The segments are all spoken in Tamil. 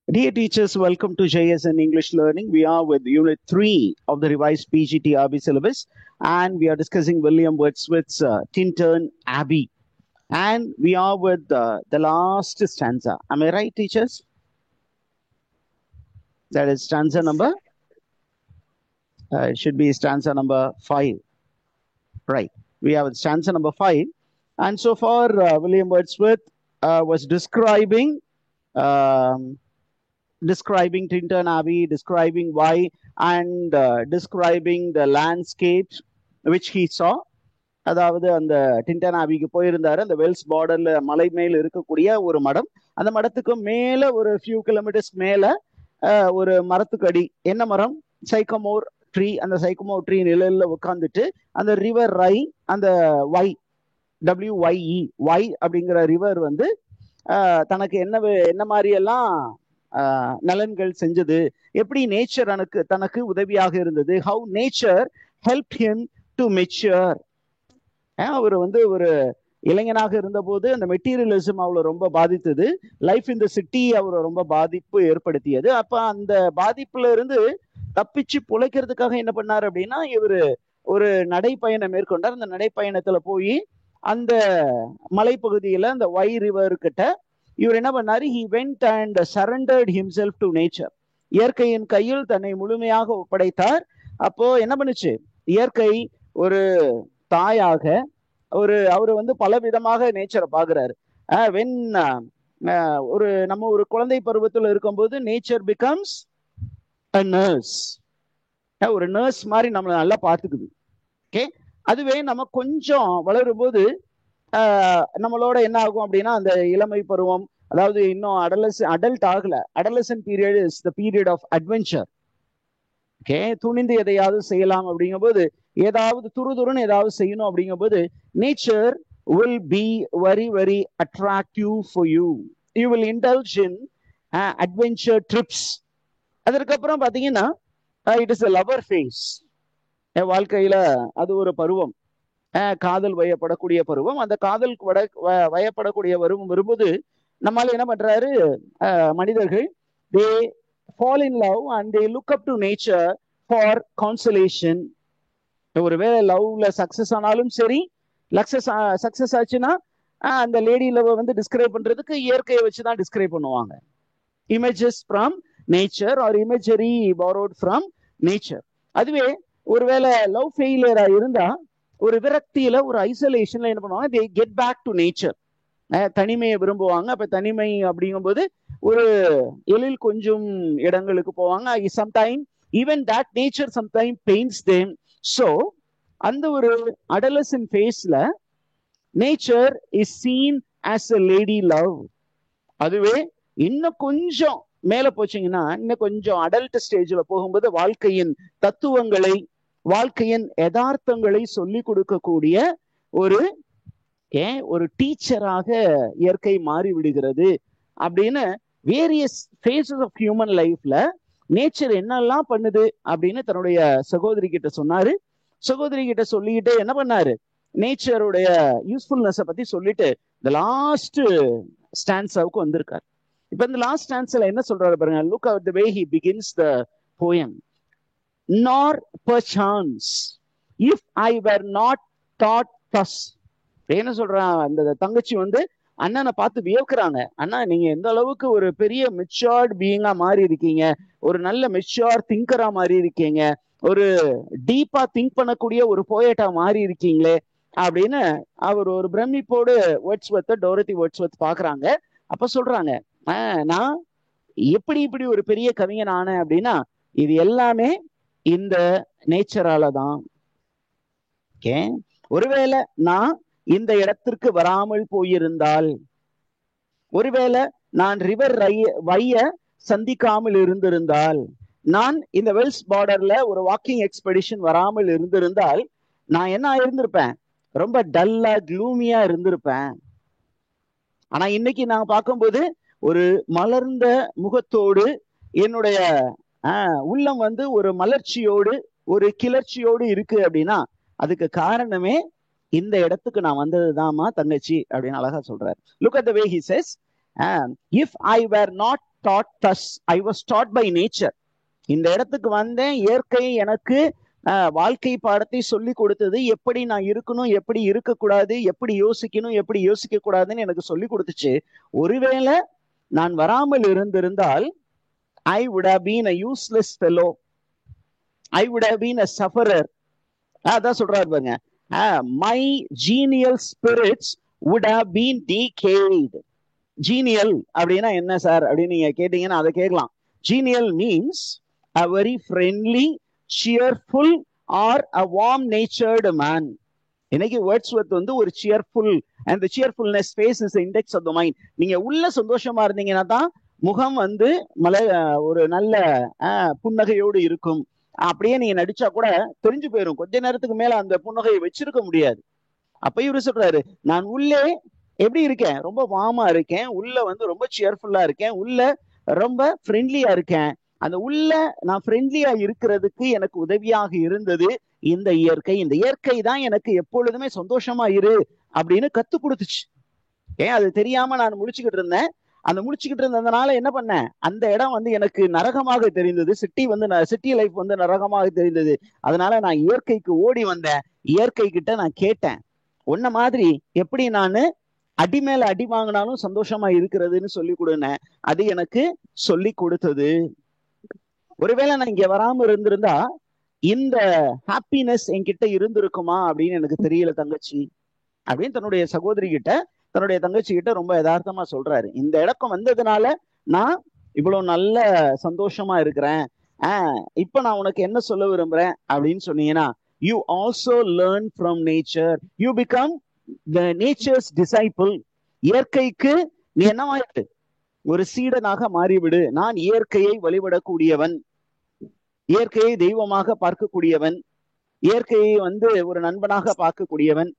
Dear teachers, welcome to JSN English Learning. We are with Unit 3 of the revised PGTRB syllabus, and we are discussing William Wordsworth's Tintern Abbey. And we are with the last stanza. Am I right, teachers? That is stanza number? It should be stanza number 5. Right. We have stanza number 5. And so far, William Wordsworth was describing Tintern Abbey, describing why, and describing the landscape which he saw. அதாவது அந்த டிண்டன் ஆபிக்கு போயிருந்தாரு. அந்த வெல்ஸ் பார்டர்ல மலை மேல இருக்கக்கூடிய ஒரு மடம். அந்த மடத்துக்கு மேல ஒரு ஃபியூ கிலோமீட்டர்ஸ் மேல ஒரு மரத்துக்கடி. என்ன மரம்? சைக்கமோர் ட்ரீ. அந்த சைக்கமோர் ட்ரீ நிழல்ல உட்காந்துட்டு அந்த ரிவர் ரை, அந்த WYE அப்படிங்கிற ரிவர் வந்து தனக்கு என்ன மாதிரி எல்லாம் நலன்கள் செஞ்சது, எப்படி நேச்சர் தனக்கு உதவியாக இருந்தது, how nature help him to mature. அவர் வந்து ஒரு இளைஞனாக இருந்த போது அந்த மெட்டீரியலிசம் அவளை ரொம்ப பாதித்தது. லைஃப் இன் த சிட்டி அவரை ரொம்ப பாதிப்பு ஏற்படுத்தியது. அப்ப அந்த பாதிப்புல இருந்து தப்பிச்சு பிழைக்கிறதுக்காக என்ன பண்ணாரு அப்படின்னா, இவர் ஒரு நடைப்பயணம் மேற்கொண்டார். அந்த நடைப்பயணத்துல போய் அந்த மலைப்பகுதியில அந்த வை ரிவர் கிட்ட இவர் என்ன பண்ணாரு, he went and surrendered himself to nature. இயற்கையின் கையில் தன்னை முழுமையாக ஒப்படைத்தார். அப்போ என்ன பண்ணுச்சு, இயற்கை ஒரு தாயாக அவரு வந்து பல விதமாக நேச்சரை பாக்குறாரு. நம்ம ஒரு குழந்தை பருவத்துல இருக்கும்போது நேச்சர் பிகம்ஸ் a nurse. ஒரு நர்ஸ் மாதிரி நம்மளை நல்லா பார்த்துக்குது. ஓகே, அதுவே நம்ம கொஞ்சம் வளரும் போது நம்மளோட என்ன ஆகும் அப்படின்னா, அந்த இளமை பருவம், அதாவது இன்னும் அடல்ட் ஆகல, adolescent period is the period of adventure. Okay, துணிந்து எதையாவது செய்யலாம் அப்படிங்கும் போது, ஏதாவது துருதுருன்னு ஏதாவது செய்யணும் அப்படிங்கும் போது, nature will be very very attractive for you. You will indulge in adventure trips. அதற்கப்புறம் பாத்தீங்கன்னா it is a lover phase. வாழ்க்கையில அது ஒரு பருவம், காதல் வயப்படக்கூடிய பருவம். அந்த காதல் வயப்படக்கூடிய வரும்போது நம்மால என்ன பண்றாரு, மனிதர்கள் they fall in love and they look up to nature for consolation. ஒருவேளை லவ்ல சக்சஸ் ஆனாலும் சரி, சக்சஸ் ஆச்சுன்னா அந்த லேடி லவ் வந்து டிஸ்கிரைப் பண்றதுக்கு இயற்கையை வச்சுதான் டிஸ்கிரைப் பண்ணுவாங்க. Images from nature or imagery borrowed from nature. அதுவே ஒருவேளை லவ் ஃபெயிலியரா இருந்தா, ஒரு விரக்தியில, ஒரு ஐசோலேஷன்ல என்ன பண்ணுவாங்க, they get back to nature. தனிமையை விரும்புவாங்க. அப்ப தனிமை அப்படிங்கும்போது ஒரு எழில் கொஞ்சம் இடங்களுக்கு போவாங்க. Sometime even that nature sometime pains them. So அந்த ஒரு அடலசன் ஃபேஸ்ல nature is seen as a lady love. அதுவே இன்னும் கொஞ்சம் மேல போச்சிங்கன்னா, இன்னும் கொஞ்சம் அடல்ட் ஸ்டேஜ்ல போகும்போது வாழ்க்கையின் தத்துவங்களை, வாழ்க்கையின் யதார்த்தங்களை சொல்லி கொடுக்கக்கூடிய ஒரு டீச்சராக இயற்கை மாறி விடுகிறது. அப்படின்னு வேரியஸ் ஃபேஸஸ் ஆஃப் ஹியூமன் லைஃப்ல நேச்சர் என்னெல்லாம் பண்ணுது அப்படின்னு தன்னுடைய சகோதரி கிட்ட சொன்னாரு. சகோதரி கிட்ட சொல்லிக்கிட்டு என்ன பண்ணாரு, நேச்சருடைய யூஸ்ஃபுல்னஸை பத்தி சொல்லிட்டு இந்த லாஸ்ட் ஸ்டான்ஸாவுக்கு வந்திருக்காரு. இப்ப இந்த லாஸ்ட் ஸ்டான்ஸ்ல என்ன சொல்றாரு பாருங்க. Look at the way he begins the poem. Nor persons if I were not thought thus. என்ன சொல்றான், அந்த தங்கச்சி வந்து அண்ணனை பார்த்து வியக்கிறாங்க. அண்ணா, நீங்க எந்த அளவுக்கு ஒரு பெரிய மெச்சூர்ட் பீயிங்கா மாறி இருக்கீங்க, ஒரு நல்ல மெச்சூர் திங்கரா மாறி இருக்கீங்க, ஒரு டீப்பா திங்க் பண்ணக்கூடிய ஒரு போயட்டா மாறி இருக்கீங்களே அப்படின்னு அவர் ஒரு பிரமிப்போடு டோரத்தி வேர்ட்ஸ்வர்த் பாக்குறாங்க. அப்ப சொல்றாங்க, நான் இப்படி ஒரு பெரிய கவிஞன் ஆனேன் அப்படின்னா இது எல்லாமே இந்த நேச்சரால தான். ஓகே, ஒருவேளை நான் இந்த இடத்திற்கு வராமல் போயிருந்தால், ஒருவேளை நான் ரிவர் வைய சந்திக்காமல் இருந்திருந்தால், நான் இந்த வெல்ஸ் பார்டர்ல ஒரு வாக்கிங் எக்ஸ்பெடிஷன் வராமல் இருந்திருந்தால், நான் என்ன இருந்திருப்பேன், ரொம்ப டல்லா க்ளூமியா இருந்திருப்பேன். ஆனா இன்னைக்கு நான் பார்க்கும்போது ஒரு மலர்ந்த முகத்தோடு, என்னுடைய உள்ளம் வந்து ஒரு மலர்ச்சியோடு, ஒரு கிளர்ச்சியோடு இருக்கு அப்படின்னா அதுக்கு காரணமே இந்த இடத்துக்கு நான் வந்ததுதான்மா தங்கச்சி அப்படின்னு அழகா சொல்றாரு. Look at the way he says, if I were not taught thus. I was taught by nature. இந்த இடத்துக்கு வந்தேன், இயற்கை எனக்கு வாழ்க்கை பாடத்தை சொல்லி கொடுத்தது. எப்படி நான் இருக்கணும், எப்படி இருக்கக்கூடாது, எப்படி யோசிக்கணும், எப்படி யோசிக்க கூடாதுன்னு எனக்கு சொல்லி கொடுத்துச்சு. ஒருவேளை நான் வராமல் இருந்திருந்தால் I would have been a useless fellow. I would have been a sufferer. அதான் சொல்றாரு பாருங்க, my genial spirits would have been decayed. Genial அப்படின்னா என்ன சார் அப்படின்னு நீங்க கேட்டீங்கன்னா அதை கேட்கலாம். Genial means a very friendly, cheerful or a warm natured man. இன்னைக்கு வேர்ட்ஸ்வர்த் வந்து ஒரு cheerful, and the cheerfulness face is the index of the mind. நீங்க உள்ள சந்தோஷமா இருந்தீங்கன்னா தான் முகம் வந்து ஒரு நல்ல புன்னகையோடு இருக்கும். அப்படியே நீங்க நடிச்சா கூட தெரிஞ்சு போயிடும், கொஞ்ச நேரத்துக்கு மேல அந்த புன்னகையை வச்சிருக்க முடியாது. அப்ப இவரு சொல்றாரு, நான் உள்ளே எப்படி இருக்கேன், ரொம்ப வார்மா இருக்கேன், உள்ள வந்து ரொம்ப சியர்ஃபுல்லா இருக்கேன், உள்ள ரொம்ப ஃப்ரெண்ட்லியா இருக்கேன். அந்த உள்ள நான் ஃப்ரெண்ட்லியா இருக்கிறதுக்கு எனக்கு உதவியாக இருந்தது இந்த இயற்கை. இந்த இயற்கை தான் எனக்கு எப்பொழுதுமே சந்தோஷமா இரு அப்படின்னு கத்து கொடுத்துச்சு. அது தெரியாம நான் முழிச்சுக்கிட்டு இருந்தேன். அந்த முடிச்சுக்கிட்டு இருந்ததுனால என்ன பண்ணேன், அந்த இடம் வந்து எனக்கு நரகமாக தெரிந்தது. சிட்டி லைஃப் வந்து நரகமாக தெரிந்தது. அதனால நான் இயற்கைக்கு ஓடி வந்தேன். இயற்கை கிட்ட நான் கேட்டேன், உன்ன மாதிரி எப்படி நான் அடி மேல அடி வாங்கினாலும் சந்தோஷமா இருக்கிறதுன்னு சொல்லி கொடுனேன். அது எனக்கு சொல்லி கொடுத்தது. ஒருவேளை நான் இங்க வராம இருந்திருந்தா இந்த ஹாப்பினஸ் என்கிட்ட இருந்திருக்குமா அப்படின்னு எனக்கு தெரியல தங்கச்சி அப்படின்னு தன்னுடைய சகோதரி கிட்ட, தன்னுடைய தங்கச்சி கிட்ட ரொம்ப யதார்த்தமா சொல்றாரு. இந்த இடக்கம் வந்ததுனால நான் இவ்வளவு நல்ல சந்தோஷமா இருக்கிறேன். இப்ப நான் உனக்கு என்ன சொல்ல விரும்புறேன் அப்படின்னு சொன்னீங்கன்னா, you also learn from nature, you become the nature's disciple. இயற்கைக்கு நீ என்னவாயிட்டு ஒரு சீடனாக மாறிவிடு. நான் இயற்கையை வழிபடக்கூடியவன், இயற்கையை தெய்வமாக பார்க்கக்கூடியவன், இயற்கையை வந்து ஒரு நண்பனாக பார்க்கக்கூடியவன்,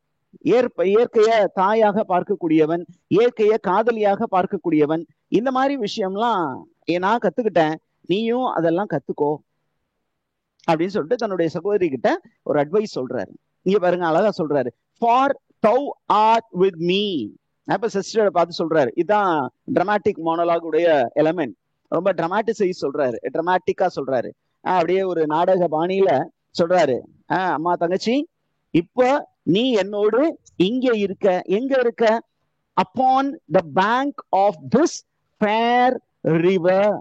இயற்கைய தாயாக பார்க்கக்கூடியவன், இயற்கைய காதலியாக பார்க்கக்கூடியவன். இந்த மாதிரி விஷயம்லாம் நான் கத்துக்கிட்டேன், நீயும் அதெல்லாம் கத்துக்கோ அப்படின்னு சொல்லிட்டு தன்னுடைய சகோதரி கிட்ட ஒரு அட்வைஸ் சொல்றாரு. இங்க பாருங்க, அழகா சொல்றாரு, for thou art with me. அப்ப சிஸ்டரை பார்த்து சொல்றாரு. இதுதான் டிராமாட்டிக் மோனோலாக் உடைய எலமெண்ட். ரொம்ப டிராமாட்டிசைஸ் சொல்றாரு, டிராமாட்டிக்கா சொல்றாரு. அப்படியே ஒரு நாடக பாணியில சொல்றாரு, அம்மா தங்கச்சி இப்ப நீ என்னோடு இங்க இருக்க. எங்க இருக்க? Upon the bank of this fair river.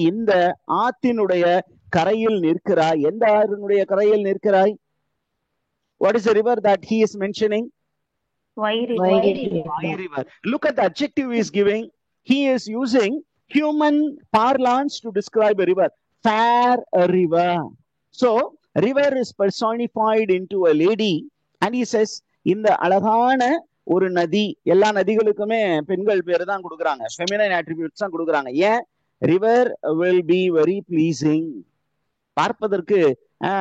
இந்த ஆத்தினுடைய கரையில் நிற்கிறாய். எந்த ஆற்றினுடைய கரையில் நிற்கிறாய்? What is the river that he is mentioning? Why river. Look at the adjective he is giving. He is using human parlance to describe a river. Fair river. So river is personified into a lady, and he says, இந்த அழகான ஒரு நதி. எல்லா நதிகளுக்குமே பெண்கள் பேரு தான் கொடுக்குறாங்க, ஃபெமினைன் அட்ரிபியூட்ஸ் தான் கொடுக்குறாங்க. ஏன்? river will be very pleasing. பார்ப்பதற்கு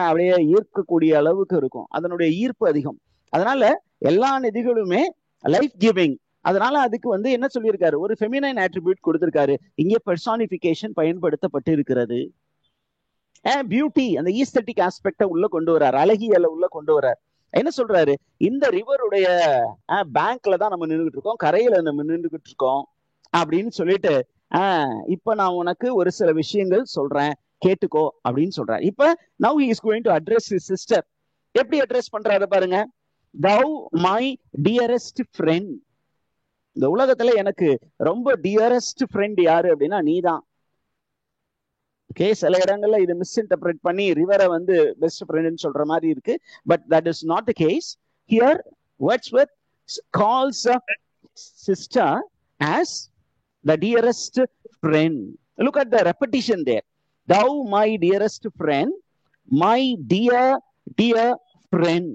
அப்படியே ஈர்க்கக்கூடிய அளவுக்கு இருக்கும், அதனுடைய ஈர்ப்பு அதிகம். அதனால எல்லா நதிகளுமே லைஃப் கிவிங். அதனால அதுக்கு வந்து என்ன சொல்லியிருக்காரு, ஒரு ஃபெமினைன் அட்ரிபியூட் கொடுத்திருக்காரு. இங்கே பெர்சானிபிகேஷன் பயன்படுத்தப்பட்டு இருக்கிறது. பியூட்டி, அந்த ஈஸ்தட்டிக் ஆஸ்பெக்ட உள்ள கொண்டு வர்றாரு, அழகியல உள்ள கொண்டு வர்றாரு. என்ன சொல்றாரு, இந்த ரிவருடைய பேங்க்ல தான் நம்ம நின்றுகிட்டு இருக்கோம், கரையில நம்ம நின்றுகிட்டு இருக்கோம் அப்படின்னு சொல்லிட்டு, இப்ப நான் உனக்கு ஒரு சில விஷயங்கள் சொல்றேன், கேட்டுக்கோ அப்படின்னு சொல்றாரு. இப்ப now he is going to address his sister. எப்படி அட்ரஸ் பண்றாரு பாருங்க, thou my dearest friend. இந்த உலகத்துல எனக்கு ரொம்ப டியரஸ்ட் ஃப்ரெண்ட் யாரு அப்படின்னா நீதான். ஓகே, சில இடங்கள்ல இது மிஸ்இன்டர்பிரேட் பண்ணி ரிவரை வந்து பெஸ்ட் ஃப்ரெண்ட்னு சொல்ற மாதிரி இருக்கு. But that is not the case. Here Wordsworth calls a sister as the dearest friend. Look at the repetition there. Thou my dearest friend, my dear friend.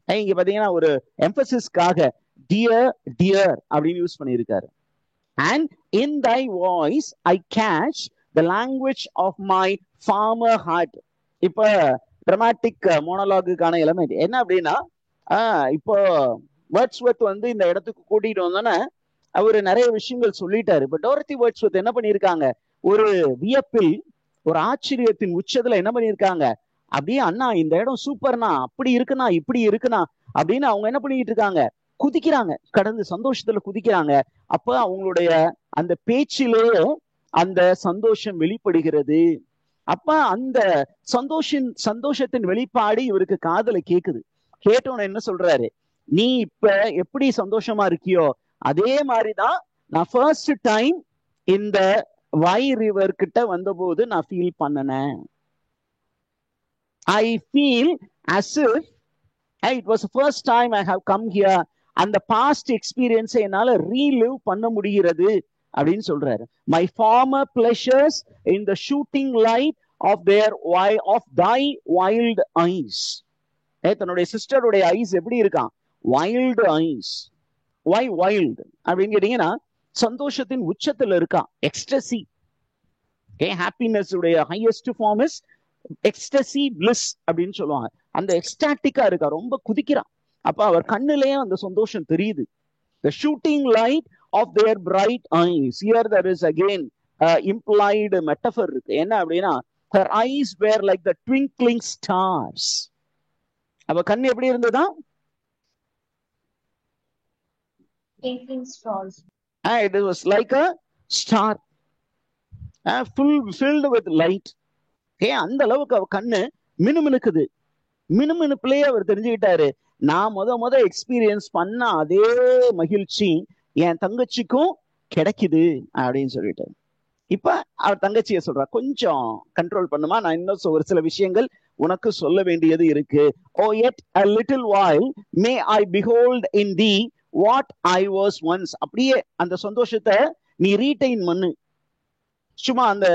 இங்க பாத்தீங்கன்னா ஒரு எம்பசிஸ்க்காக டியர் அப்படின்னு யூஸ் பண்ணியிருக்காரு. And in thy voice I catch the language of my farmer heart. இப்ப டிராமாட்டிக் மோனோலாகுக்கான எலமெண்ட் என்ன அப்படின்னா, இப்போ வேர்ட்ஸ்வர்த் வந்து இந்த இடத்துக்கு கூட்டிட்டு வந்தோன்னா அவரு நிறைய விஷயங்கள் சொல்லிட்டாரு. பட் டோரத்தி வேர்ட்ஸ்வர்த் என்ன பண்ணியிருக்காங்க, ஒரு வியப்பில், ஒரு ஆச்சரியத்தின் உச்சத்துல என்ன பண்ணியிருக்காங்க, அப்படியே அண்ணா இந்த இடம் சூப்பர்னா, அப்படி இருக்குண்ணா, இப்படி இருக்குண்ணா அப்படின்னு அவங்க என்ன பண்ணிட்டு இருக்காங்க, குதிக்கிறாங்க, கடந்து சந்தோஷத்துல குதிக்கிறாங்க. அப்ப அவங்களுடைய அந்த பேச்சிலேயே அந்த சந்தோஷம் வெளிப்படுகிறது. அப்ப அந்த சந்தோஷத்தின் வெளிப்பாடு இவருக்கு காதுல கேக்குது. கேட்டவன என்ன சொல்றாரு, நீ இப்ப எப்படி சந்தோஷமா இருக்கியோ அதே மாதிரிதான் நான் ஃபர்ஸ்ட் டைம் இந்த வை ரிவர் கிட்ட வந்தபோது நான் feel பண்ணனேன். I feel as if it was the first time I have come here. அந்த பாஸ்ட் எக்ஸ்பீரியன்ஸை என்னால ரீலிவ் பண்ண முடிகிறது அப்படின்னு சொல்றாரு. My former pleasures in the shooting light of thy wild eyes. தன்னுடைய சிஸ்டருடைய ஐஸ் எப்படி இருக்கான்? Wild ice. Why wild அப்படின்னு கேட்டீங்கன்னா சந்தோஷத்தின் உச்சத்துல இருக்கான். எக்ஸ்டசி. ஹாப்பினஸ் உடைய highest form is ecstasy bliss அப்படின்னு சொல்லுவாங்க. அந்த எக்ஸ்டாட்டிக்கா இருக்கா, ரொம்ப குதிக்கிறான். அப்ப அவர் கண்ணுலயே அந்த சந்தோஷம் தெரியுது. The shooting light of their bright eyes. Here there is again implied metaphor இருக்கு. என்ன அப்படின்னா, her eyes were like the twinkling stars. அவ கண்ணு எப்படி இருந்ததா? Twinkling stars. It was like a star, filled with light. அந்த அளவுக்கு அவ கண்ணு மினுமினுக்குது. மினுமினுப்புலயே அவர் தெரிஞ்சுக்கிட்டாரு, நான் முத எக்ஸ்பீரியன்ஸ் பண்ண அதே மகிழ்ச்சி என் தங்கச்சிக்கும் கிடைக்குது அப்படின்னு சொல்லிட்டு. இப்ப அவர் தங்கச்சிய சொல்றா, கொஞ்சம் கண்ட்ரோல் பண்ணுமா, நான் இன்னும் ஒரு சில விஷயங்கள் உனக்கு சொல்ல வேண்டியது இருக்கு. Oh yet a little while may I behold in thee what I was once. அப்படியே அந்த சந்தோஷத்தை நீ ரீடைன் பண்ணு. சும்மா அந்த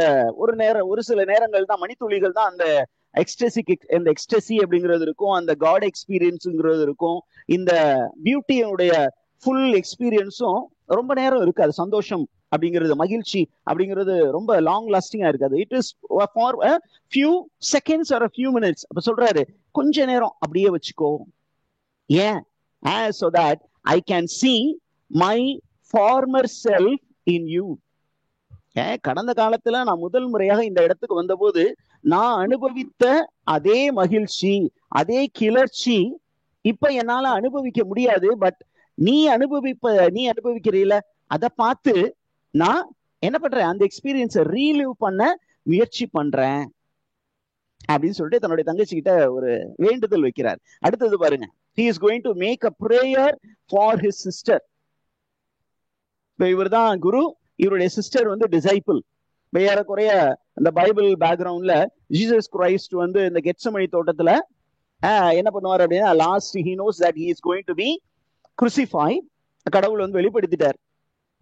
ஒரு சில நேரங்கள் தான், மணித்துளிகள் தான் அந்த எக்ஸ்டசி அப்படிங்கிறது இருக்கும், அந்த காட் எக்ஸ்பீரியன்ஸுங்கிறது இருக்கும். இந்த பியூட்டியுடைய ஃபுல் எக்ஸ்பீரியன்ஸும் ரொம்ப நேரம் இருக்காது. சந்தோஷம் அப்படிங்கிறது, மகிழ்ச்சி அப்படிங்கிறது ரொம்ப லாங் லாஸ்டிங்கா இருக்காது. It is for a few seconds or a few minutes. அப்ப சொல்றாரு, கொஞ்ச நேரம் அப்படியே வச்சுக்கோ. ஏன்? So that I can see my former self in you. கடந்த காலத்துல நான் முதல் முறையாக இந்த இடத்துக்கு வந்தபோது நான் அனுபவித்த அதே மகிழ்ச்சி, அதே கிளர்ச்சி இப்ப என்னால அனுபவிக்க முடியாது. பட் நீ அனுபவிக்கிறீல, அதை பார்த்து நான் என்ன பண்றேன், அந்த எக்ஸ்பீரியன்ஸை ரீலிவ் பண்ண முயற்சி பண்றேன் அப்படின்னு சொல்லிட்டு தன்னுடைய தங்கச்சி கிட்ட ஒரு வேண்டுதல் வைக்கிறார். அடுத்தது பாருங்க, he is going to make a prayer for his sister. இவர் தான் குரு, இவருடைய சிஸ்டர் வந்து டிசைபிள். ஏறக்குறைய அந்த பைபிள் பேக்ரவுண்ட்ல ஜீசஸ் கிரைஸ்ட் வந்து இந்த கெத்சமனி தோட்டத்துல என்ன பண்ணுவார் அப்படின்னா, last he knows that he is going to be crucified. கடவுள் வந்து வெளிப்படுத்திட்டார்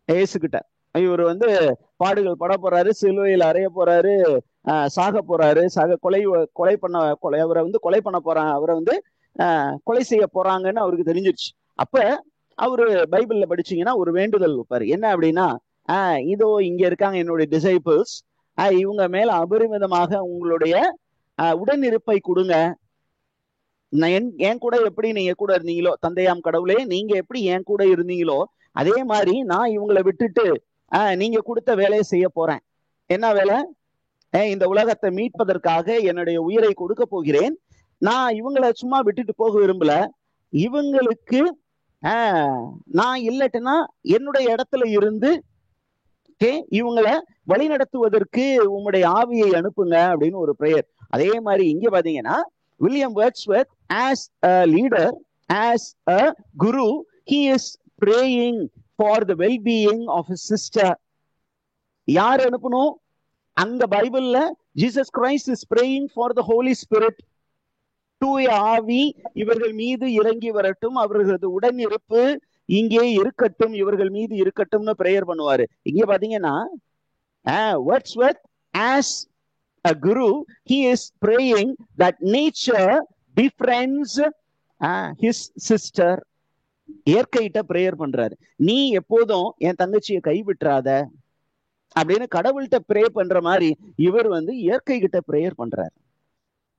இயேசு கிட்ட, இவர் வந்து பாடுகள் பட போறாரு, சிலுவையில் அறைய போறாரு, சாக போறாரு, அவரை வந்து கொலை பண்ண போறாங்க, அவரை வந்து கொலை செய்ய போறாங்கன்னு அவருக்கு தெரிஞ்சிருச்சு. அப்ப அவரு பைபிள்ல படிச்சீங்கன்னா ஒரு வேண்டுதல் வைப்பாரு. என்ன அப்படின்னா, இதோ இங்க இருக்காங்க என்னுடைய டிசைபிள்ஸ், இவங்க மேல அபரிமிதமாக உங்களுடைய உடனிருப்பை கொடுங்க. என் கூட எப்படி நீங்க கூட இருந்தீங்களோ, தந்தையாம் கடவுளே நீங்க எப்படி என் கூட இருந்தீங்களோ அதே மாதிரி நான் இவங்களை விட்டுட்டு நீங்க கொடுத்த வேலையை செய்ய போறேன். என்ன வேலை? இந்த உலகத்தை மீட்பதற்காக என்னுடைய உயிரை கொடுக்க போகிறேன். நான் இவங்களை சும்மா விட்டுட்டு போக விரும்பல. இவங்களுக்கு நான் இல்லட்டுன்னா என்னுடைய இடத்துல இருந்து இவங்களை வழி நடத்துவதற்கு உங்களுடைய ஆவியை அனுப்புங்க அப்படின்னு ஒரு பிரேயர். அதே மாதிரி இங்க பாத்தீங்கன்னா, William Wordsworth as a leader, as a guru, he is praying for the well-being of his sister. யார் அனுப்பணும்? அங்க பைபிள்ல Jesus Christ is praying for the Holy Spirit. தூய ஆவி இவர்கள் மீது இறங்கி வரட்டும், அவர்களது உடனிருப்பு இங்கே இருக்கட்டும், இவர்கள் மீது இருக்கட்டும்னு பிரேயர் பண்ணுவாரு. இங்க பாத்தீங்கன்னா, Wordsworth as a guru, he is praying that nature befriends his sister. இயற்கையிட்ட பிரேயர் பண்றாரு. நீ எப்போதும் என் தங்கச்சியை கைவிட்டுறாத அப்படின்னு கடவுள்கிட்ட ப்ரே பண்ற மாதிரி இவர் வந்து இயற்கை கிட்ட பிரேயர் பண்றாரு.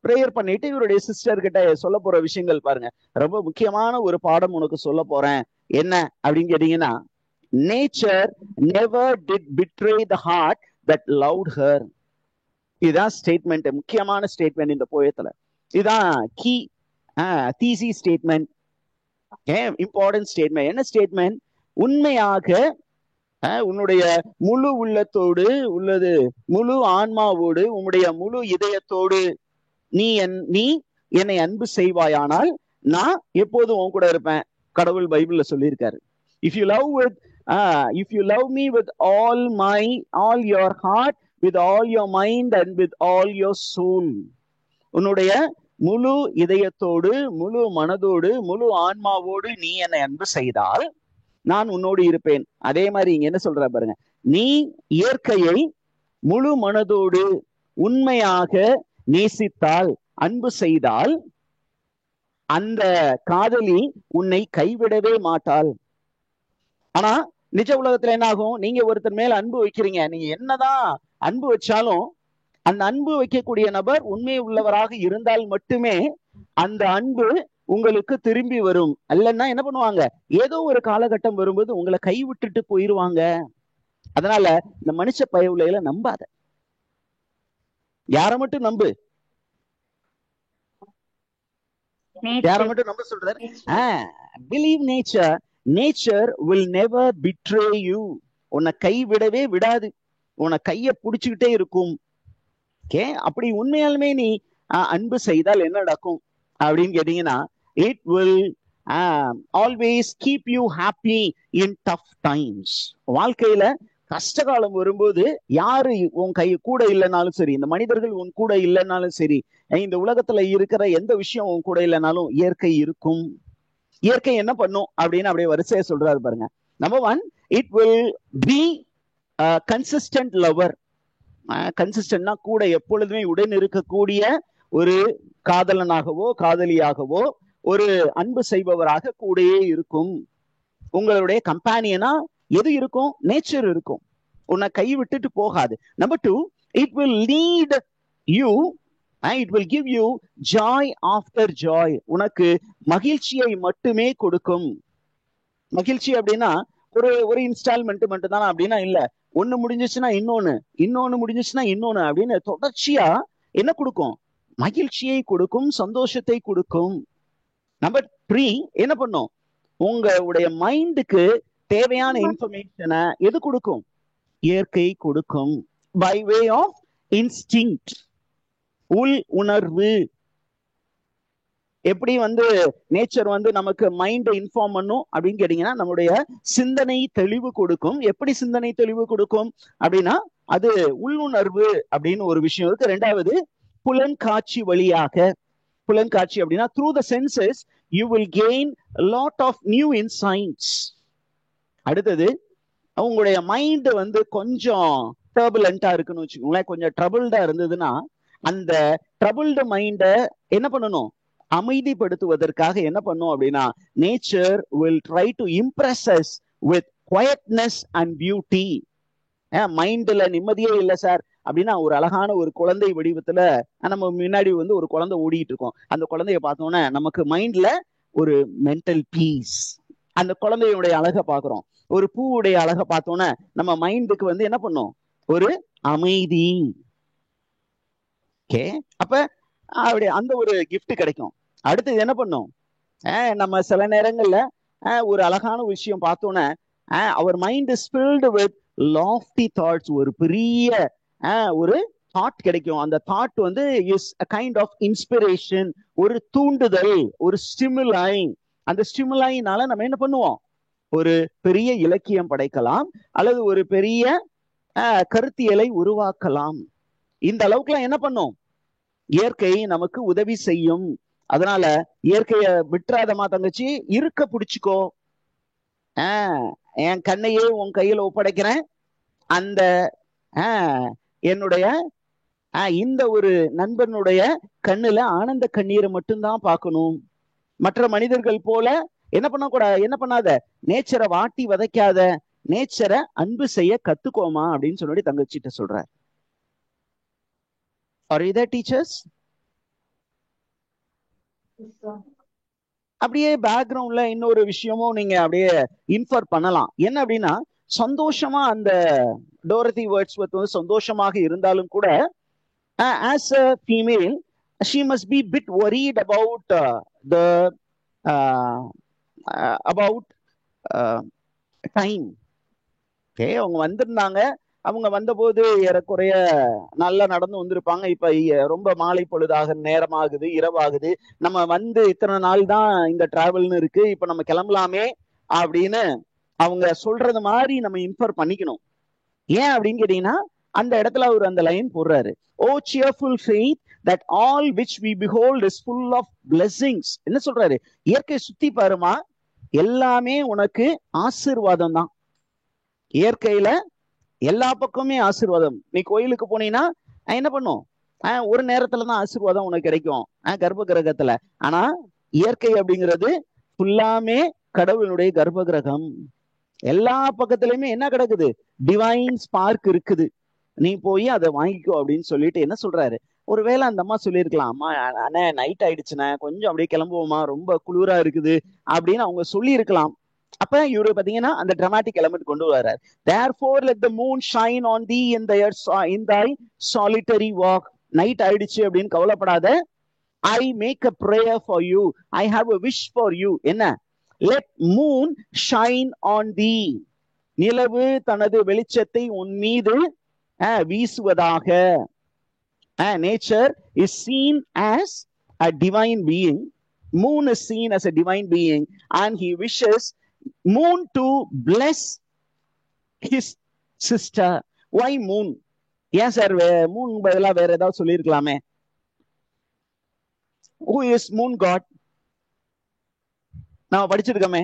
பிரேயர் பண்ணிட்டு இவருடைய சிஸ்டர் கிட்ட சொல்ல போற விஷயங்கள் பாருங்க. ரொம்ப முக்கியமான ஒரு பாடம் உனக்கு சொல்ல போறேன். என்ன அப்படின்னு கேட்டீங்கன்னா, nature never did betray the heart that loved her. இதுதான் ஸ்டேட்மெண்ட், முக்கியமான ஸ்டேட்மெண்ட் இந்த போயத்துல. இதுதான் key thesis statement. Important statement. என்ன ஸ்டேட்மெண்ட்? உண்மையாக உன்னுடைய முழு உள்ளத்தோடு உள்ளது, முழு ஆன்மாவோடு, உன்னுடைய முழு இதயத்தோடு நீ என்னை அன்பு செய்வாயானால் நான் எப்போதும் உன் கூட இருப்பேன். கடவுள் பைபிள்ல சொல்லியிருக்காரு. If you love me with all your heart, with all your mind and with all your soul, உன்னுடைய முழு இதயத்தோடு, முழு மனதோடு, முழு ஆன்மாவோடு நீ என்னை அன்பு செய்தால் நான் உன்னோடு இருப்பேன். அதே மாதிரி இங்க என்ன சொல்ற பாருங்க, நீ இயற்கையை முழு மனதோடு உண்மையாக நேசித்தால், அன்பு செய்தால், அந்த காதலி உன்னை கைவிடவே மாட்டாள். ஆனா நிஜ உலகத்துல என்ன ஆகும்? நீங்க ஒருத்தர் மேல அன்பு வைக்கிறீங்க, நீங்க என்னதான் அன்பு வச்சாலும் அந்த அன்பு வைக்கக்கூடிய நபர் உண்மை உள்ளவராக இருந்தால் மட்டுமே அந்த அன்பு உங்களுக்கு திரும்பி வரும். அல்லன்னா என்ன பண்ணுவாங்க? ஏதோ ஒரு காலகட்டம் வரும்போது உங்களை கைவிட்டுட்டு போயிருவாங்க. அதனால இந்த மனுஷ பயவுலையில நம்பாத. யார மட்டும் நம்பு? யார மட்டும் நம்ப சொல்றாரு? Believe nature. Nature will never betray you. உன்னை கைவிடவே விடாது, உன்னை கைய புடிச்சுக்கிட்டே இருக்கும். ஓகே, அப்படி உண்மையாலுமே நீ அன்பு செய்தால் என்ன நடக்கும் அப்படின்னு கேட்டீங்கன்னா, it will always keep you happy in tough times. வாழ்க்கையில கஷ்டகாலம் வரும்போது யாரு உன் கை கூட இல்லைனாலும் சரி, இந்த மனிதர்கள் உன் கூட இல்லைனாலும் சரி, இந்த உலகத்துல இருக்கிற எந்த விஷயம் உன் கூட இல்லைனாலும் இயற்கை இருக்கும். இயற்கை என்ன பண்ணும் அப்படின்னு அப்படியே வரிசையா சொல்றாரு பாருங்க. Number 1, it will be a consistent lover. கன்சிஸ்டன்ட்னா கூட எப்பொழுதுமே உடன் இருக்கக்கூடிய ஒரு காதலனாகவோ காதலியாகவோ ஒரு அன்பு செய்பவராக கூடயே இருக்கும். உங்களுடைய கம்பேனியனா எது இருக்கும்? நேச்சர் இருக்கும். உன்னை கை விட்டுட்டு போகாது. Number 2, it will lead you, it will give you joy after joy. உனக்கு மகிழ்ச்சியை மட்டுமே கொடுக்கும். மகிழ்ச்சி அப்படின்னா ஒரு இன்ஸ்டால்மெண்ட் மட்டும் தானே அப்படின்னா இல்ல. ஒண்ணு முடிஞ்சிச்சுன்னா இன்னொன்னு முடிஞ்சிச்சுன்னா இன்னொன்னு அப்படின்னு தொடர்ச்சியா என்ன கொடுக்கும்? மகிழ்ச்சியை கொடுக்கும், சந்தோஷத்தை கொடுக்கும். நம்பர் 3 என்ன பண்ணும்? உங்களுடைய மைண்டுக்கு தேவையான இன்ஃபர்மேஷனை எது கொடுக்கும்? இயற்கை கொடுக்கும். பை வே ஆஃப் இன்ஸ்டிங்க்ட், உள் உணர்வு. எப்படி நேச்சர் நமக்கு மைண்டை இன்ஃபார்ம் பண்ணும் அப்படின்னு கேட்டீங்கன்னா, நம்முடைய சிந்தனை தெளிவு கொடுக்கும். எப்படி சிந்தனை தெளிவு கொடுக்கும் அப்படின்னா, அது உள்ளுணர்வு அப்படின்னு ஒரு விஷயம் இருக்கு. ரெண்டாவது, புலன்காட்சி வழியாக. புலன்காட்சி அப்படின்னா through the senses you will gain lot of new insights. அடுத்தது, உங்களுடைய மைண்ட் கொஞ்சம் டர்புலண்டா இருக்குன்னு வச்சுக்கோங்களேன், கொஞ்சம் ட்ரபிள்டா இருந்ததுன்னா அந்த ட்ரபிள்டு மைண்டை என்ன பண்ணணும்? அமைதிப்படுத்துவதற்காக என்ன பண்ணும் அப்படின்னா, nature will try to impress us with quietness and beauty. மைண்ட்ல நிம்மதியே இல்லை சார் அப்படின்னா, ஒரு அழகான ஒரு குழந்தை வடிவத்துல நம்ம முன்னாடி ஒரு குழந்தை ஓடிட்டு இருக்கோம். அந்த குழந்தைய பார்த்தோன்னே நமக்கு மைண்ட்ல ஒரு மென்டல் பீஸ். அந்த குழந்தையுடைய அழகை பார்க்கிறோம். ஒரு பூவுடைய அழகை பார்த்தோன்னே நம்ம மைண்டுக்கு என்ன பண்ணும்? ஒரு அமைதி. ஓகே, அப்ப அப்படி அந்த ஒரு கிஃப்ட் கிடைக்கும். அடுத்தது என்ன பண்ணும்? நம்ம சில நேரங்கள்ல ஒரு அழகான விஷயம் பார்த்தோன்னே அவர் mind is filled with lofty thoughts. ஒரு பெரிய ஒரு தாட் கிடைக்கும். அந்த thought is a kind of inspiration, ஒரு தூண்டுதல், ஒரு ஸ்டிமுலை. அந்த ஸ்டிமுலைனால நம்ம என்ன பண்ணுவோம்? ஒரு பெரிய இலக்கியம் படைக்கலாம், அல்லது ஒரு பெரிய கருத்தியலை உருவாக்கலாம். இந்த அளவுக்குலாம் என்ன பண்ணும்? இயற்கை நமக்கு உதவி செய்யும். அதனால இயற்கைய விட்டுறாதமா தங்கச்சி, இருக்க பிடிச்சுக்கோ. என் கண்ணையே உன் கையில ஒப்படைக்கிறேன். அந்த என்னுடைய இந்த ஒரு நண்பனுடைய கண்ணுல ஆனந்த கண்ணீரை மட்டும்தான் பார்க்கணும். மற்ற மனிதர்கள் போல என்ன பண்ணாத, நேச்சரை வாட்டி வதைக்காத, நேச்சரை அன்பு செய்ய கத்துக்கோமா அப்படின்னு சொல்லி தங்கச்சிட்ட சொல்ற. Are you there, teachers? அப்படியே பேக்ரவுண்ட்ல இன்னொரு விஷயமும் நீங்க அப்படியே இன்ஃபர் பண்ணலாம். என்ன அப்படின்னா, சந்தோஷமா அந்த டோரதி வேர்ட்ஸ்வர்த் சந்தோஷமாக இருந்தாலும் கூட, as a female she must be bit worried about the about time. Okay, அவங்க வந்திருந்தாங்க. அவங்க வந்தபோது ஏறக்குறைய நல்லா நடந்து வந்திருப்பாங்க. இப்ப ரொம்ப மாலை பொழுதாக நேரமாகுது, இரவாகுது. நம்ம வந்து இத்தனை நாள் தான் இந்த டிராவல்னு இருக்கு, இப்ப நம்ம கிளம்பலாமே அப்படின்னு அவங்க சொல்றது மாதிரி நம்ம இன்ஃபர் பண்ணிக்கணும். ஏன் அப்படின்னு கேட்டீங்கன்னா, அந்த இடத்துல அவர் அந்த லைன் போடுறாரு, O cheerful faith that all which we behold is full of blessings. என்ன சொல்றாரு? இயற்கை சுத்தி பாருமா, எல்லாமே உனக்கு ஆசீர்வாதம் தான். இயற்கையில எல்லா பக்கமே ஆசீர்வாதம். நீ கோயிலுக்கு போனீங்கன்னா என்ன பண்ணும்? ஒரு நேரத்துலதான் ஆசீர்வாதம் உனக்கு கிடைக்கும், கர்ப்ப கிரகத்துல. ஆனா இயற்கை அப்படிங்கிறது ஃபுல்லாமே கடவுளுடைய கர்ப்ப கிரகம். எல்லா பக்கத்துலயுமே என்ன கிடக்குது? டிவைன் ஸ்பார்க் இருக்குது. நீ போய் அதை வாங்கிக்கோ அப்படின்னு சொல்லிட்டு என்ன சொல்றாரு? ஒருவேளை அந்த அம்மா சொல்லியிருக்கலாம், அம்மா அண்ணே நைட் ஆயிடுச்சுண்ணே, கொஞ்சம் அப்படியே கிளம்புவோமா, ரொம்ப குளிரா இருக்குது அப்படின்னு அவங்க சொல்லி இருக்கலாம். அப்ப இவரு பாத்தீங்கன்னா அந்த டிராமாட்டிக் எலிமெண்ட் கொண்டு வர்றாரு. Therefore let the moon shine on thee in thy solitary walk. Night ஆயிடுச்சு அப்படின்னு கவலைப்படாத. I make a prayer for you. I have a wish for you. என்ன? Let moon shine on thee. நிலவு தனது வெளிச்சத்தை உன் மீது வீசுவதாக. Nature is seen as a divine being. Moon is seen as a divine being, and he wishes moon to bless his sister. Why moon? ஏன் சார் மூன் பதிலா வேற ஏதாவது சொல்லியிருக்கலாமே? Who is moon god? நாம படிச்சிருக்கோமே.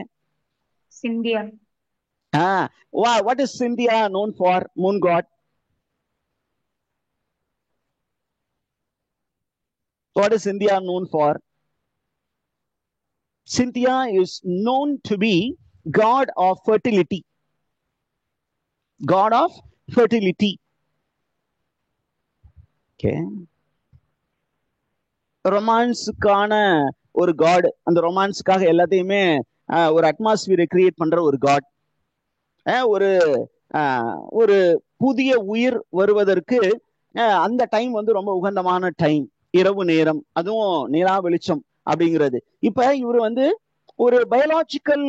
Cynthia. What is Cynthia known for? Moon god. What is Cynthia known for? Cynthia is known to be god of fertility. God of fertility. Okay. ரொமான்ஸுக்கான ஒரு காட். அந்த ரொமான்ஸுக்காக எல்லாத்தையுமே ஒரு அட்மாஸ்பியரை கிரியேட் பண்ற ஒரு காட். ஒரு புதிய உயிர் வருவதற்கு அந்த டைம் வந்து ரொம்ப உகந்தமான டைம், இரவு நேரம், அதுவும் நிலா வெளிச்சம் அப்படிங்கிறது. இப்ப இவர் வந்து ஒரு பயாலஜிக்கல்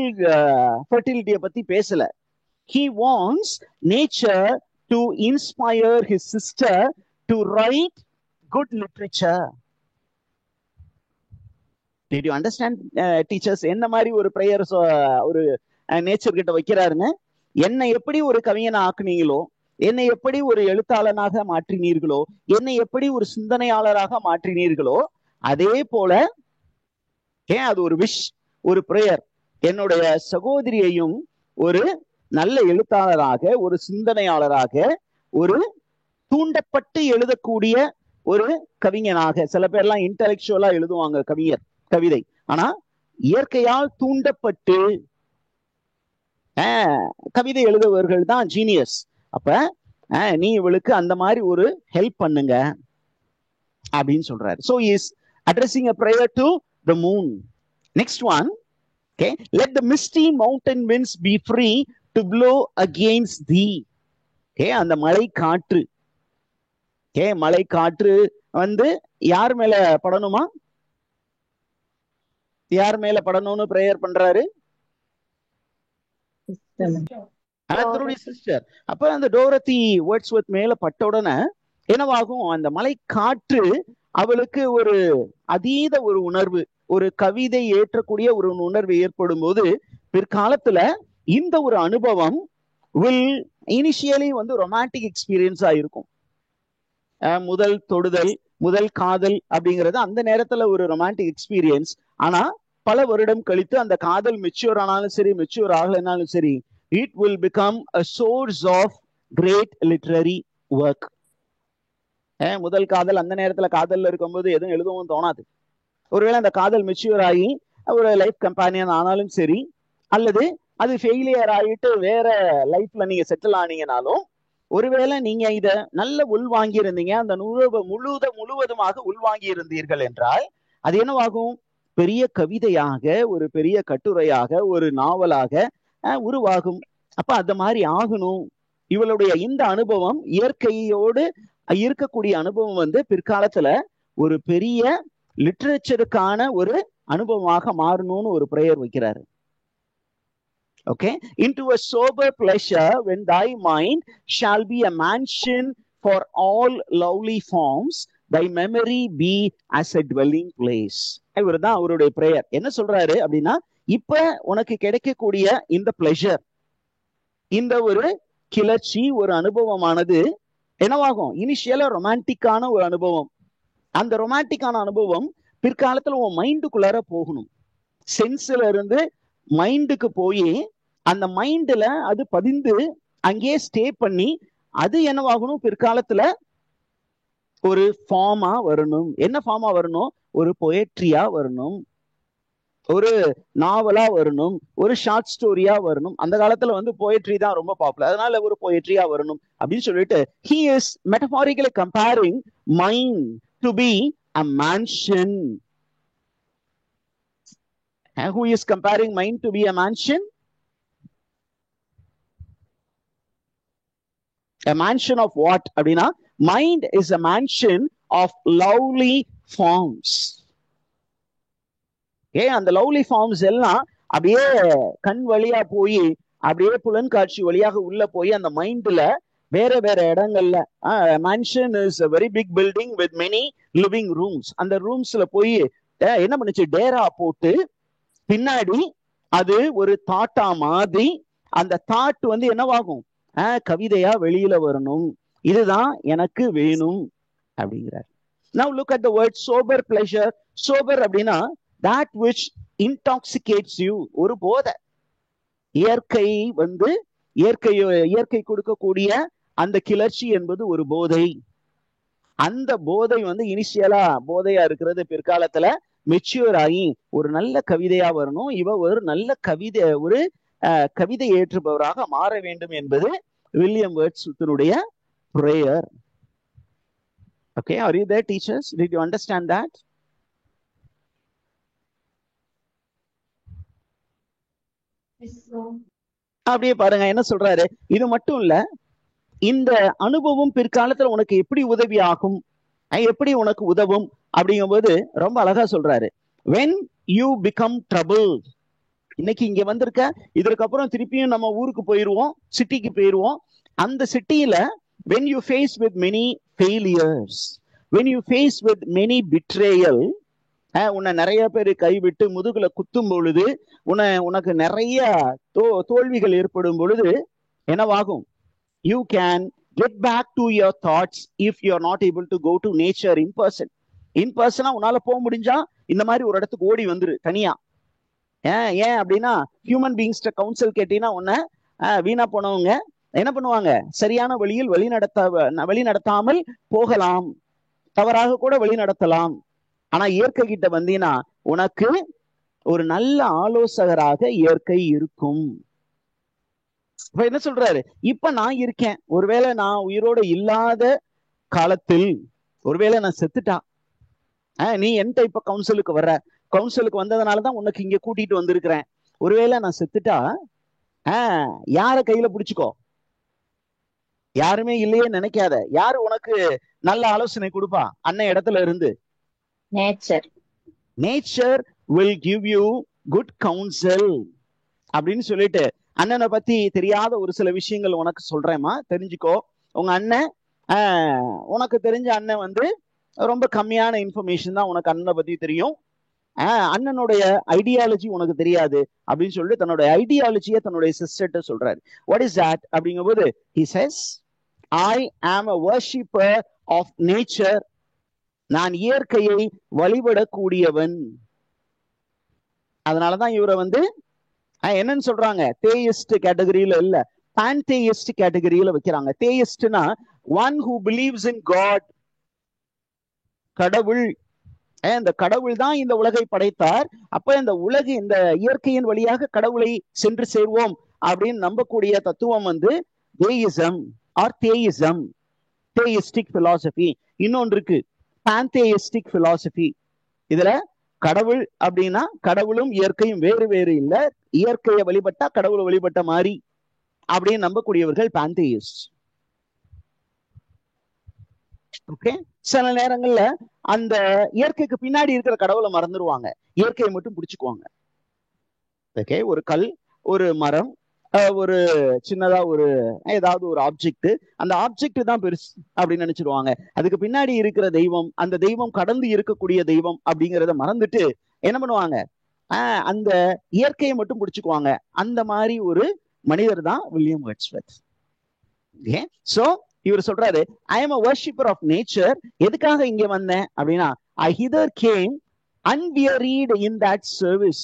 ஃபெர்டிலிட்டியை பத்தி பேசல. He wants nature to inspire his sister to write good literature. Did you understand, teachers? என்ன மாதிரி ஒரு பிரேயர் ஒரு நேச்சர் கிட்ட வைக்கிறாருன்னு? என்னை எப்படி ஒரு கவிஞனை ஆக்குனீங்களோ, என்னை எப்படி ஒரு எழுத்தாளனாக மாற்றினீர்களோ, என்னை எப்படி ஒரு சிந்தனையாளராக மாற்றினீர்களோ, அதே போல அது ஒரு விஷ், ஒரு பிரேயர், என்னுடைய சகோதரியையும் ஒரு நல்ல எழுத்தாளராக, ஒரு சிந்தனையாளராக, ஒரு தூண்டப்பட்டு எழுதக்கூடிய ஒரு கவிஞனாக. சில பேர்லாம் இன்டெலெக்சுவலா எழுதுவாங்க கவிதை, ஆனா இயற்கையால் தூண்டப்பட்டு கவிதை எழுதுபவர்கள் தான் ஜீனியஸ். அப்ப நீ இவளுக்கு அந்த மாதிரி ஒரு ஹெல்ப் பண்ணுங்க அப்படின்னு சொல்றாரு. So he is addressing a prayer to the moon. Next one, okay, let the misty mountain winds be free to blow against thee. Okay, அந்த மழை காற்று, மழை காற்று வந்து யார் மேல படணுமா? யார் மேல படணும்னு பிரேயர் பண்றாரு? சிஸ்டர். அப்ப அந்த டோரத்தி வேர்ட்ஸ்வொர்த் மேல பட்ட உடனே என்னவாகும்? அந்த மலை காற்று அவளுக்கு ஒரு அதீத ஒரு உணர்வு, ஒரு கவிதை ஏற்றக்கூடிய ஒரு உணர்வு ஏற்படும் போது பிற்காலத்துல இந்த ஒரு அனுபவம் வில் இனிஷியலி வந்து ரொமான்டிக் எக்ஸ்பீரியன்ஸா இருக்கும். முதல் தொடுதல், முதல் காதல் அப்படிங்கிறது அந்த நேரத்துல ஒரு ரொமான்டிக் எக்ஸ்பீரியன்ஸ். ஆனா பல வருடம் கழித்து அந்த காதல் மெச்சூர் ஆனாலும் சரி, மெச்சூர் ஆகலைனாலும் சரி, it will become a source of great literary work. முதல் காதல் அந்த நேரத்துல காதல்ல இருக்கும்போது எதுவும் எழுதவும் தோணாது. ஒருவேளை அந்த காதல் மெச்சூர் ஆகி ஒரு லைஃப் கம்பேனியன் ஆனாலும் சரி, அல்லது அது ஃபெயிலியர் ஆகிட்டு வேற லைஃப்ல நீங்க செட்டில் ஆனீங்கனாலும், ஒருவேளை நீங்க இத நல்ல உள்வாங்கி இருந்தீங்க, அந்த முழுவதுமாக உள்வாங்கி இருந்தீர்கள் என்றால் அது என்னவாகும்? பெரிய கவிதையாக, ஒரு பெரிய கட்டுரையாக, ஒரு நாவலாக உருவாகும். அப்ப அந்த மாதிரி ஆகணும். இவளுடைய இந்த அனுபவம், இயற்கையோடு இருக்கக்கூடிய அனுபவம் வந்து பிற்காலத்துல ஒரு பெரிய லிட்ரேச்சருக்கான ஒரு அனுபவமாக மாறணும்னு ஒரு பிரேயர் வைக்கிறாரு. Okay, into a sober pleasure when thy mind shall be a mansion for all lovely forms, thy memory be as a dwelling place. இவர்தான் அவருடைய பிரேயர். என்ன சொல்றாரு அப்படின்னா, இப்ப உனக்கு கிடைக்கக்கூடிய இந்த பிளஷர், இந்த ஒரு கிளர்ச்சி, ஒரு அனுபவமானது என்னவாகும்? இனிஷியலா ரொமான்டிக்கான ஒரு அனுபவம். அந்த ரொமான்டிக்கான அனுபவம் பிற்காலத்துல உன் மைண்டுக்குள்ளார போகணும். சென்ஸ்ல இருந்து மைண்டுக்கு போய் அந்த மைண்ட்ல அது பதிந்து அங்கேயே ஸ்டே பண்ணி அது என்னவாகணும்? பிற்காலத்துல ஒரு ஃபார்மா வரணும். என்ன ஃபார்மா வரணும்? ஒரு பொயட்ரியா வரணும், ஒரு நாவலா வரணும், ஒரு ஷார்ட் ஸ்டோரியா வரணும். அந்த காலத்துல வந்து போயட்ரி தான் ரொம்ப பாப்புலர், அதனால ஒரு போயட்ரியா வரணும் அப்படின்னு சொல்லிட்டு he is metaphorically comparing mind to be a mansion. And who is comparing mind to be a mansion? A mansion of what? அப்படின்னா, mind is a mansion of lovely forms. அந்த லவ்லி ஃபார்ம்ஸ் எல்லாம் அப்படியே கண் வழியா போய் அப்படியே புலன்காட்சி வழியாக உள்ள போய் அந்த மைண்ட்ல வேற வேற இடங்கள்ல, mansion is a very big building with many living rooms. அந்த ரூம்ஸ்ல போய் என்ன பண்ணுச்சு? டேரா போட்டு பின்னாடி அது ஒரு தாட்டா மாதிரி அந்த தாட் வந்து என்னவாகும்? கவிதையா வெளியில வரணும், இதுதான் எனக்கு வேணும் அப்படிங்கிறார். Now look at the word sober pleasure. Sober அப்படின்னா that which intoxicates you, ஒரு போதை. இயற்கை வந்து இயற்கை கொடுக்கக்கூடிய அந்த கிளர்ச்சி என்பது ஒரு போதை. அந்த போதை வந்து இனிஷியலா போதையா இருக்கிறது பிற்காலத்துல மெச்சூர் ஆகி ஒரு நல்ல கவிதையா வரணும், இவ ஒரு நல்ல கவிதை, ஒரு கவிதை ஏற்றுபவராக மாற வேண்டும் என்பது வில்லியம் வேர்ட்ஸ்வர்த்தினுடைய பிரேயர். Okay, are you there, teachers? Did you understand that? அப்படியே பாருங்க என்ன சொல்றாரு. இது மட்டும் இல்ல, இந்த அனுபவம் பிற்காலத்துல உனக்கு எப்படி உதவி ஆகும், எப்படி உனக்கு உதவும் அப்படிங்கும்போது ரொம்ப அழகா சொல்றாரு. when you become troubled. இன்னைக்கு இங்க வந்திருக்க, இதற்கு அப்புறம் திருப்பியும் நம்ம ஊருக்கு போயிருவோம், சிட்டிக்கு போயிருவோம். அந்த சிட்டியில when you face with many failures, when you face with many betrayal, உன்னை நிறைய பேர் கைவிட்டு முதுகுல குத்தும் பொழுது, உனக்கு நிறைய தோல்விகள் ஏற்படும் பொழுது என்னவாகும்? You can get back to your thoughts if you are not able to go to nature in person. In person உன்னால போக முடிஞ்சா இந்த மாதிரி ஒரு இடத்துக்கு ஓடி வந்துரு தனியா. ஏன் அப்படின்னா ஹியூமன் பீயிங்ஸ்ட கவுன்சில் கேட்டீங்கன்னா உன்னை வீணா போனவங்க என்ன பண்ணுவாங்க? சரியான வழியில் வழி நடத்தாமல் போகலாம், தவறாக கூட வழி நடத்தலாம். ஆனா இயற்கை கிட்ட வந்தீங்கன்னா உனக்கு ஒரு நல்ல ஆலோசகராக இயற்கை இருக்கும். இப்ப என்ன சொல்றாரு? இப்ப நான் இருக்கேன், ஒருவேளை நான் உயிரோட இல்லாத காலத்தில், ஒருவேளை நான் செத்துட்டா, நீ என்கிட்ட இப்ப கவுன்சிலுக்கு வந்ததுனாலதான் உனக்கு இங்க கூட்டிட்டு வந்திருக்கிறேன். ஒருவேளை நான் செத்துட்டா யார கையில பிடிச்சுக்கோ, யாருமே இல்லையே நினைக்காத. யாரு உனக்கு நல்ல ஆலோசனை கொடுப்பா? அண்ணன் இடத்துல இருந்து nature will give you good counsel அப்படின்னு சொல்லிட்டு அண்ணனை பத்தி தெரியாத ஒரு சில விஷயங்கள் உனக்கு சொல்றேம்மா, தெரிஞ்சுக்கோ. உங்க அண்ணன் உனக்கு தெரிஞ்ச அண்ணன் வந்து ரொம்ப கம்மியான இன்ஃபர்மேஷன் தான் உனக்கு அண்ணனை பத்தி தெரியும். அண்ணனுடைய ஐடியாலஜி உனக்கு தெரியாது அப்படின்னு சொல்லிட்டு தன்னுடைய ஐடியாலஜியை தன்னுடைய சிஸ்டர்ட்ட சொல்றாரு. வாட் இஸ் தட் அப்படிங்கும்போது he says, I am a worshipper of nature. நான் இயற்கையை வழிபடக்கூடியவன். அதனாலதான் இவரை வந்து என்னன்னு சொல்றாங்க? தேயிஸ்ட் கேட்டகரியில இல்ல, பான்தேயிஸ்ட் கேட்டகரியில வைக்கிறாங்க. தேயிஸ்ட்னா one who believes in God, கடவுள். இந்த கடவுள் தான் இந்த உலகை படைத்தார். அப்ப இந்த இந்த இயற்கையின் வழியாக கடவுளை சென்று சேர்வோம் அப்படின்னு நம்பக்கூடிய தத்துவம் வந்து தேயிசம் ஆர் தேயிசம், தேயிஸ்டிக் பிலாசபி. இன்னொன்று இருக்கு பான்தேயிஸ்டிக் பிலாசபி. இதுல கடவுள் அப்படின்னா கடவுளும் இயற்கையும் வேறு வேறு இல்ல, இயற்கையை வழிபட்டா கடவுளை வழிபட்ட மாதிரி அப்படின்னு நம்பக்கூடியவர்கள் பான்தேயிஸ்ட். ஓகே, சில நேரங்கள்ல அந்த இயற்கைக்கு பின்னாடி இருக்கிற கடவுளை மறந்துடுவாங்க, இயற்கையை மட்டும் பிடிச்சுக்குவாங்க. ஓகே, ஒரு கல் ஒரு மரம், ஒரு சின்னதா ஒரு ஏதாவது ஒரு ஆப்ஜெக்ட், அந்த ஆப்ஜெக்ட் தான் பெருசு அப்படின்னு நினைச்சிருவாங்க. அதுக்கு பின்னாடி இருக்கிற தெய்வம், அந்த தெய்வம் கடந்து இருக்கக்கூடிய தெய்வம் அப்படிங்கிறத மறந்துட்டு என்ன பண்ணுவாங்க, அந்த இயற்கையை மட்டும் பிடிச்சுக்குவாங்க. அந்த மாதிரி ஒரு மனிதர் தான் வில்லியம் வேர்ட்ஸ்வொர்த். சோ இவர் சொல்றாரு, I am a worshipper of nature. எதுக்காக இங்க வந்தேன் அப்படின்னா, I hither came unwearied in that service.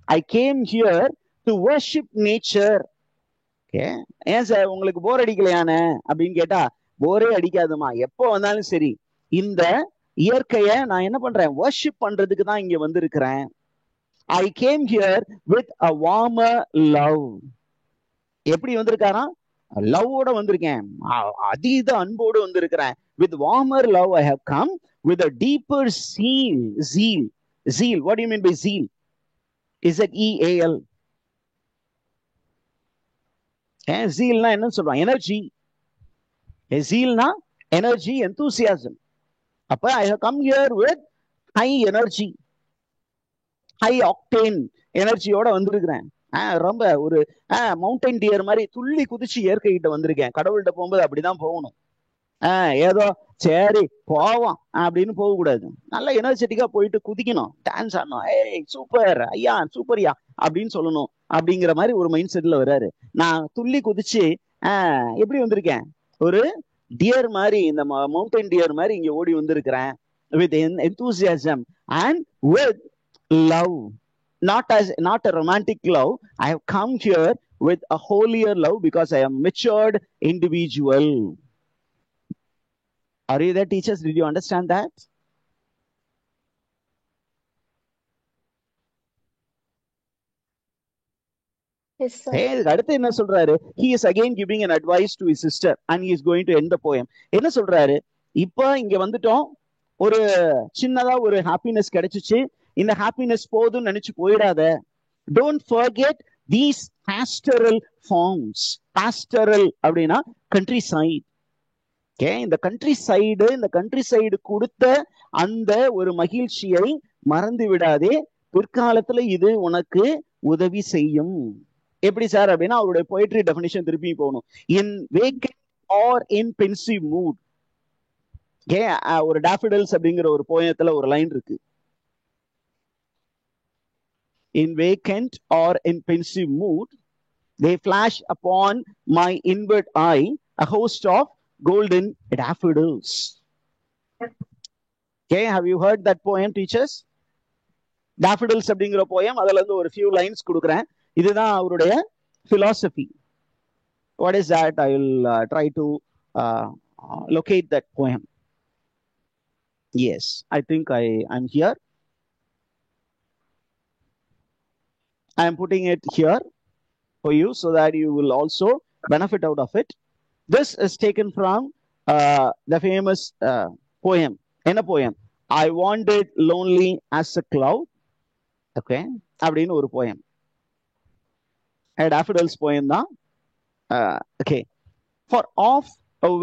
I came here to worship nature. ஏன் சார் உங்களுக்கு போர் அடிக்கலையான அப்படின்னு கேட்டா, போரே அடிக்காதுமா. எப்போ வந்தாலும் சரி இந்த இயற்கைய நான் என்ன பண்றேன், வர்ஷிப் பண்றதுக்கு தான் இங்க வந்திருக்கிறேன். I came here with a warmer love. எப்படி வந்திருக்காரா, லவ்வோட வந்திருக்கேன், அதீத அன்போடு வந்திருக்கிறேன். With warmer love I have come, with a deeper zeal. What do you mean by zeal? Is it EAL? zealனா என்ன சொல்றான், எனர்ஜி. zealனா எனர்ஜி, enthusiasm. அப்ப I have come here with high energy, high octane எனர்ஜியோட வந்திருக்கிறேன். ரொம்ப ஒரு மவுண்டைன் டியர் மாதிரி துள்ளி குதிச்சு இயற்கை கிட்ட வந்திருக்கேன். கடவுள்கிட்ட போகும்போது அப்படிதான் போகணும். ஏதோ சரி போவோம் அப்படின்னு போக கூடாது. நல்ல எனர்ஜெட்டிக்கா போயிட்டு குதிக்கணும், டான்ஸ் ஆடணும், ஏய் சூப்பர் ஐயா சூப்பர்யா அப்படின்னு சொல்லணும். அப்படிங்கிற மாதிரி ஒரு மைண்ட் செட்ல வர்றாரு. நான் துள்ளி குதிச்சு எப்படி வந்திருக்கேன், ஒரு டியர் மாதிரி, இந்த மவுண்டைன் டியர் மாதிரி இங்க ஓடி வந்திருக்கிறேன். with enthusiasm and with love. Not a romantic love. I have come here with a holier love because I am matured individual. Are you there, teachers? Did you understand that? Yes, sir. அடுத்து என்ன சொல்றாரு, he is again giving an advice to his sister and he is going to end the poem. என்ன சொல்றாரு, இப்ப இங்க வந்துட்டோம், ஒரு சின்னதா ஒரு ஹாப்பினஸ் கிடைச்சிச்சு, இந்த ஹாப்பினஸ் போதும் நினைச்சு போயிடாத. Don't forget these pastoral forms. Pastoral அப்படின்னா கண்ட்ரி சைடு. இந்த கண்ட்ரி சைடு கொடுத்த அந்த ஒரு மகிழ்ச்சியை மறந்து விடாதே, பிற்காலத்துல இது உனக்கு உதவி செய்யும். எப்படி சார் அப்படின்னா, அவருடைய போயட்ரி டெஃபினிஷன் திருப்பி போகணும். இன் வேக்கன்ட் ஆர் இன் பென்சிவ் மூட். ஒரு டாஃபிடல்ஸ் அப்படிங்கிற ஒரு போயத்துல ஒரு லைன் இருக்கு, in vacant or in pensive mood, they flash upon my inward eye a host of golden daffodils. Have you heard that poem, teachers? Daffodils அப்படிங்கிற poem, அதுல இருந்து ஒரு few lines கொடுக்கிறேன். இதுதான் அவருடைய philosophy. What is that? I will try to locate that poem. Yes, I think I'm here. I am putting it here for you so that you will also benefit out of it. This is taken from the famous poem. என்ன poem? I wandered lonely as a cloud. Okay, அப்படின்னு ஒரு poem. Daffodils poem தான். Okay. For off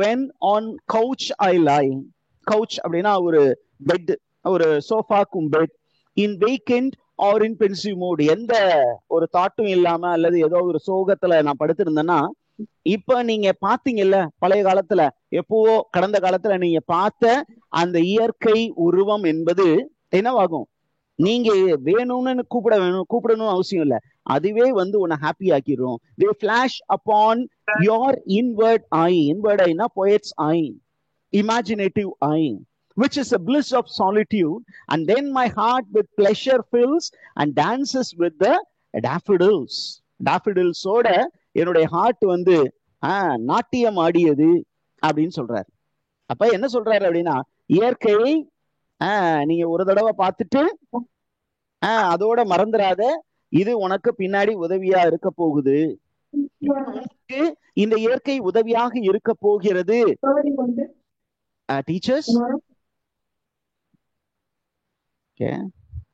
when on couch I lie. Couch அப்படின்னா ஒரு பெட், ஒரு சோஃபாக்கும் bed. In vacant or in pensive mood. எந்த ஒரு தாட்டும் இல்லாம அல்லது ஏதோ ஒரு சோகத்துல நான் படுத்திருந்தேன்னா, இப்ப நீங்க பாத்தீங்கல்ல பழைய காலத்துல, எப்பவோ கடந்த காலத்துல நீங்க பார்த்த அந்த இயற்கை உருவம் என்பது என்னவாகும், நீங்க வேணும்னு கூப்பிடணும் அவசியம் இல்ல, அதுவே வந்து உன்னை happy ஆக்கிரும். They flash upon your inward eye. Inward eye na poet's eye, imaginative eye, which is a bliss of solitude, and then my heart with pleasure fills and dances with the daffodils. Daffodils ஓட என்னுடைய ஹார்ட் வந்து நாட்டியம் ஆடியது அப்படின்னு சொல்றாரு. அப்ப என்ன சொல்றாரு அப்படின்னா, இயற்கையை நீங்க ஒரு தடவை பார்த்துட்டு அதோட மறந்துடாத, இது உனக்கு பின்னாடி உதவியா இருக்க போகுது. இந்த இயற்கை உதவியாக இருக்க போகிறது. டீச்சர்ஸ்,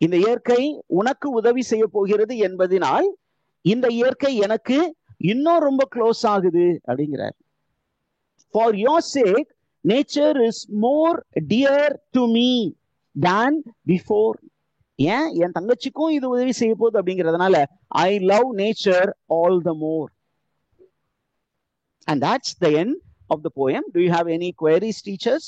இந்த இயற்கை உனக்கு உதவி செய்ய போகிறது என்பதனால் இந்த இயற்கை எனக்கு இன்னும் ரொம்ப க்ளோஸ் ஆகுது அப்படிங்கிறார். For your sake, nature is more dear to me than before. ஏன் என் தங்கச்சிக்கும் இது உதவி செய்ய போகுது அப்படிங்கிறதுனால I love nature all the more. And that's the end of the poem. Do you have any queries, teachers?